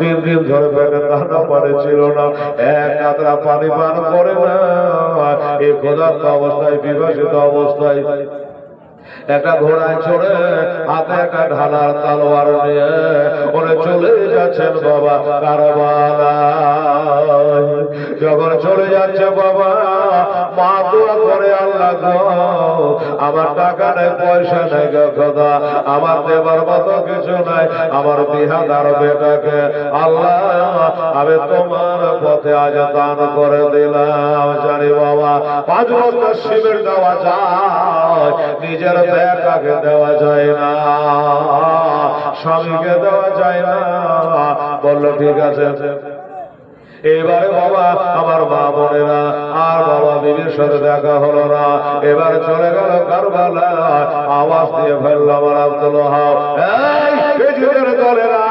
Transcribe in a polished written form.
তিন দিন ধরে পেটে দানা পানি ছিল না, এক কাতরা পানি পান করে না। এই ক্ষুধার্ত অবস্থায়, বিভাসিত অবস্থায় একটা ঘোড়ায় চড়ে হাতে একটা ঢালার তলোয়ার নিয়ে ওরে চলে যাচ্ছেন বাবা কারবালায়। যখন চলে যাচ্ছে বাবা, মা দোয়া করে, আল্লাহ গো, আমার টাকা নাই, পয়সা নাই গো খোদা, আমার দেবার মতো কিছু নাই, আমার বিহাদার বেটাকে আল্লাহ আমি তোমার পথে আজ দান করে দিলাম। জানি বাবা 5 বছর শিবির দেওয়া যায়, নিজের বেটাকে দেওয়া যায় না, স্বামীকে দেওয়া যায় না। বললো ঠিক আছে। এবারে বাবা আমার মা বোনেরা আর বাবা বিবির সাথে দেখা হলো না, এবার চলে গেল কারবালা। আওয়াজ দিয়ে ফেললাম আব্দুল ওয়াহাব, এই দলেরা